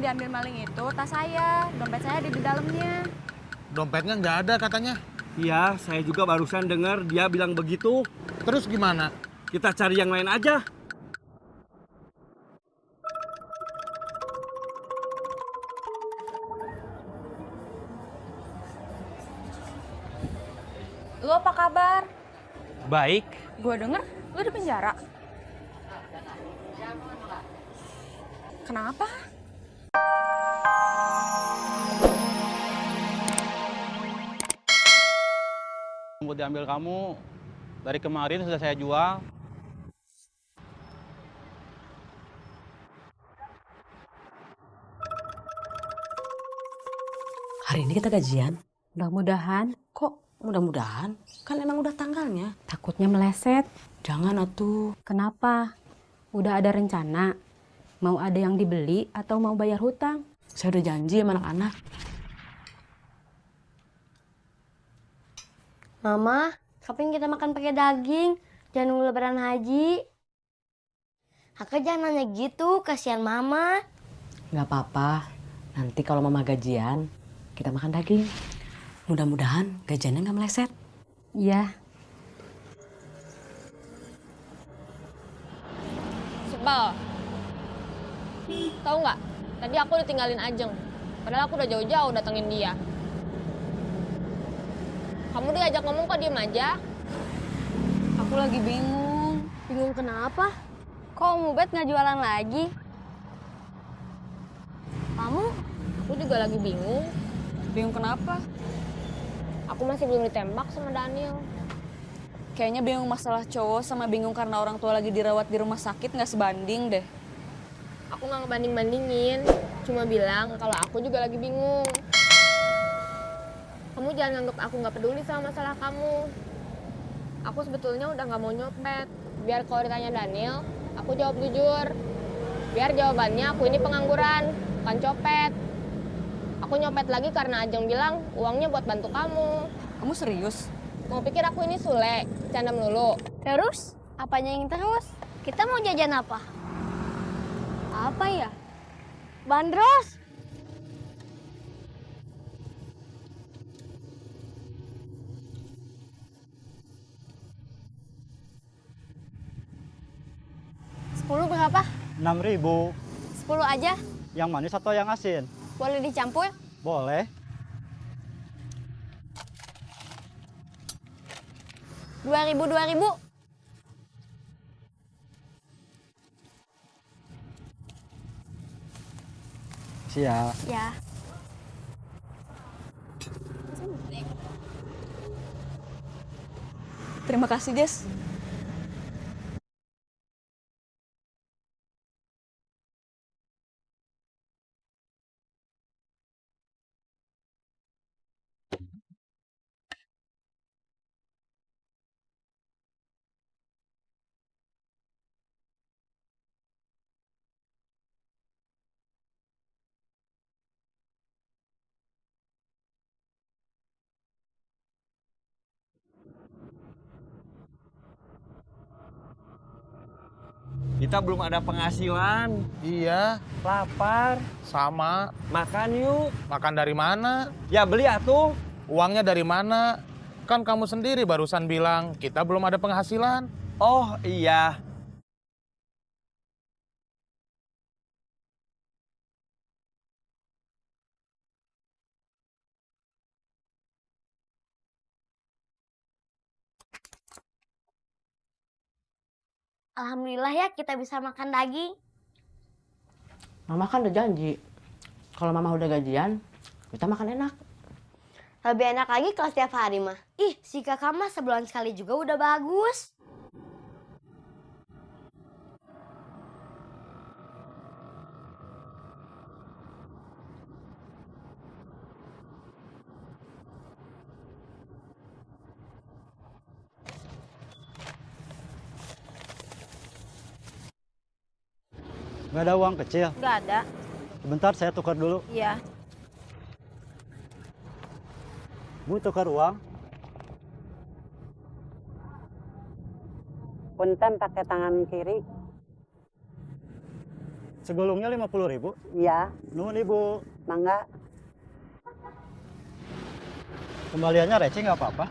diambil maling itu tas saya. Dompet saya ada di dalamnya. Dompetnya nggak ada katanya. Iya, saya juga barusan dengar dia bilang begitu. Terus gimana? Kita cari yang lain aja. Lu apa kabar? Baik. Gue denger lu di penjara. Kenapa? Mau diambil kamu, dari kemarin sudah saya jual. Hari ini kita gajian. Mudah-mudahan. Kok mudah-mudahan? Kan emang udah tanggalnya. Takutnya meleset. Jangan atuh. Kenapa? Udah ada rencana? Mau ada yang dibeli atau mau bayar hutang? Saya udah janji sama anak-anak. Mama, kapan kita makan pakai daging? Jangan nunggu lebaran haji. Kakak jangan nanya gitu, kasihan Mama. Nggak apa-apa. Nanti kalau mama gajian, kita makan daging. Mudah-mudahan gajiannya nggak meleset. Iya. Sebel. Tahu nggak? Tadi aku ditinggalin Ajeng. Padahal aku udah jauh-jauh datengin dia. Kamu diajak ngomong kok diem aja? Aku lagi bingung. Bingung kenapa? Kok Om Ubed nggak jualan lagi? Kamu? Aku juga lagi bingung. Bingung kenapa? Aku masih belum ditembak sama Daniel. Kayaknya bingung masalah cowok sama bingung karena orang tua lagi dirawat di rumah sakit nggak sebanding deh. Aku nggak ngebanding-bandingin. Cuma bilang kalau aku juga lagi bingung. Kamu jangan nganggep aku nggak peduli sama masalah kamu. Aku sebetulnya udah nggak mau nyopet. Biar kalau ditanya Daniel, aku jawab jujur. Biar jawabannya aku ini pengangguran, bukan copet. Aku nyopet lagi karena Ajeng bilang uangnya buat bantu kamu. Kamu serius? Mau pikir aku ini Sule, canda melulu. Terus? Apanya yang terus? Kita mau jajan apa? Apa ya? Bandros! Sepuluh berapa? 6.000. 10 aja. Yang manis atau yang asin? Boleh dicampur? Boleh. 2.000, 2.000. Siap. Ya. Terima kasih, Jess. Kita belum ada penghasilan. Iya, Lapar. sama. Makan yuk. Makan dari mana? Ya beli atuh. Uangnya dari mana? Kan kamu sendiri barusan bilang kita belum ada penghasilan. Oh iya. Alhamdulillah ya kita bisa makan daging. Mama kan udah janji. Kalau mama udah gajian, kita makan enak. Lebih enak lagi kalau setiap hari mah. Ih, si kakak mah sebulan sekali juga udah bagus. Nggak ada uang kecil. Nggak ada. Sebentar saya tukar dulu. Iya. Bu, tukar uang. Punten pakai tangan kiri. Segulungnya 50.000. Iya, Nuhun Ibu. mangga. Kembaliannya receh nggak apa-apa.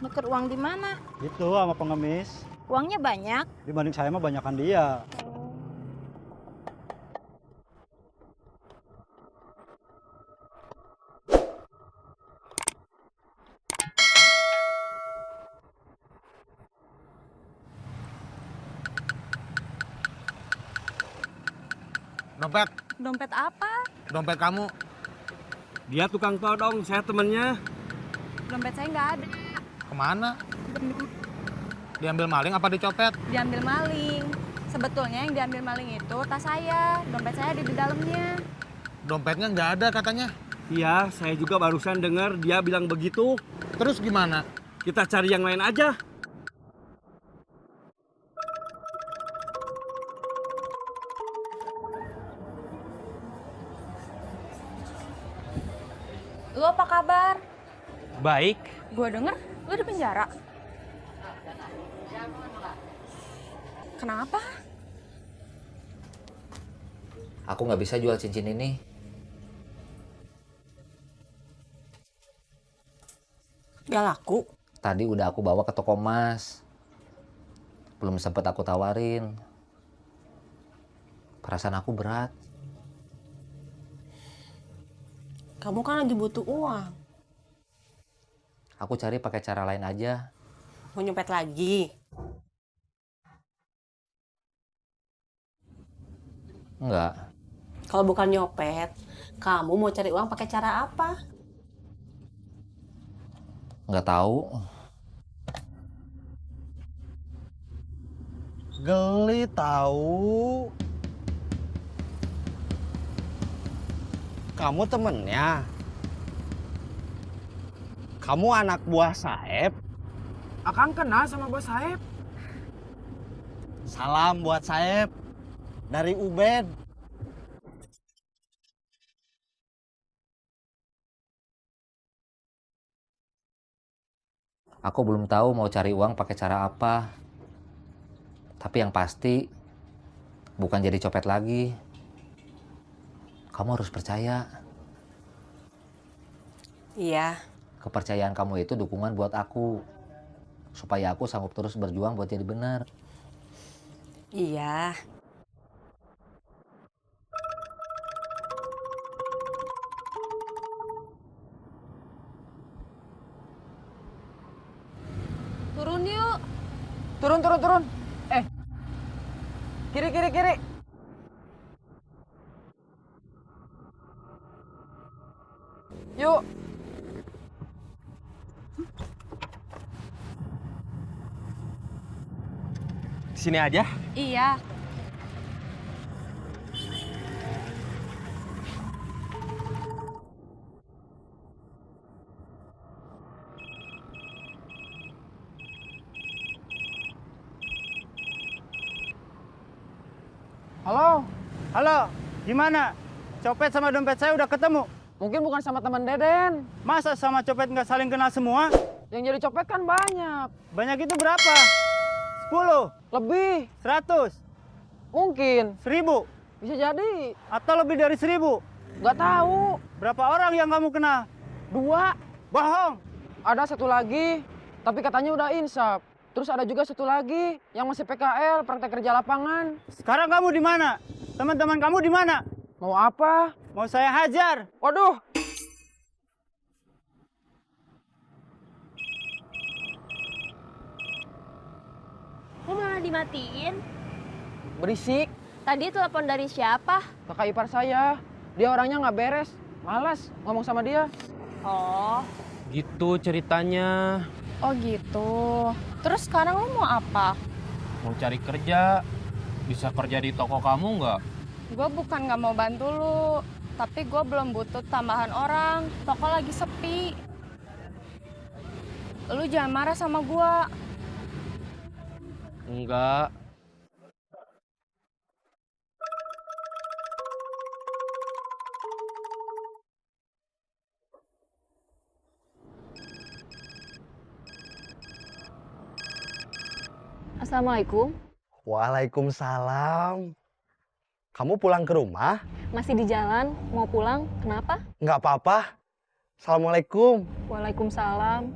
Nuker uang di mana? Itu sama pengemis. Uangnya banyak. Dibanding saya mah banyakan dia. Dompet, Dompet apa? dompet kamu. Dia tukang todong, saya temennya. Dompet saya nggak ada. Kemana? Diambil maling apa dicopet? Diambil maling. Sebetulnya yang diambil maling itu tas saya. Dompet saya ada di dalamnya. Dompetnya nggak ada katanya. Iya, saya juga barusan dengar dia bilang begitu. Terus gimana? Kita cari yang lain aja. Lu apa kabar? Baik. Gua denger lu di penjara. Kenapa? Aku nggak bisa jual cincin ini. Gak laku. Tadi udah aku bawa ke toko emas. Belum sempet aku tawarin. Perasaan aku berat. Kamu kan lagi butuh uang. Aku cari pakai cara lain aja. Mau nyopet lagi? Enggak. Kalau bukan nyopet, kamu mau cari uang pakai cara apa? Enggak tahu. Geli tahu. Kamu temennya. Kamu anak buah Saeb. Akang kenal sama bos Saeb. Salam buat Saeb. Dari Ubed. Aku belum tahu mau cari uang pakai cara apa. Tapi yang pasti bukan jadi copet lagi. Kamu harus percaya. Iya. Kepercayaan kamu itu dukungan buat aku. Supaya aku sanggup terus berjuang buat jadi benar. Iya. Turun yuk. Turun. Kiri. Yuk. Sini aja. Iya. Halo. Halo, gimana? Copet sama dompet saya udah ketemu. Mungkin bukan sama teman Deden. Masa sama copet nggak saling kenal semua? Yang jadi copet kan banyak. Banyak itu berapa? 10, Lebih. 100, Mungkin. 1000, Bisa jadi. atau lebih dari 1000? Nggak tahu. Berapa orang yang kamu kenal? 2. Bohong. Ada satu lagi. Tapi katanya udah insaf. Terus ada juga satu lagi yang masih PKL, praktek kerja lapangan. Sekarang kamu di mana? Teman-teman kamu di mana? Mau apa? Mau saya hajar. Waduh. Kok malah dimatiin? Berisik. Tadi telepon dari siapa? Kakak ipar saya. Dia orangnya nggak beres. Malas ngomong sama dia. Oh. Gitu ceritanya. Oh gitu. Terus sekarang lu mau apa? Mau cari kerja. Bisa kerja di toko kamu nggak? Gue bukan nggak mau bantu lu, tapi gue belum butuh tambahan orang. Toko lagi sepi. Lu jangan marah sama gue. Enggak. Assalamualaikum. Waalaikumsalam. Kamu pulang ke rumah? Masih di jalan, mau pulang, kenapa? Nggak apa-apa. Assalamualaikum. Waalaikumsalam.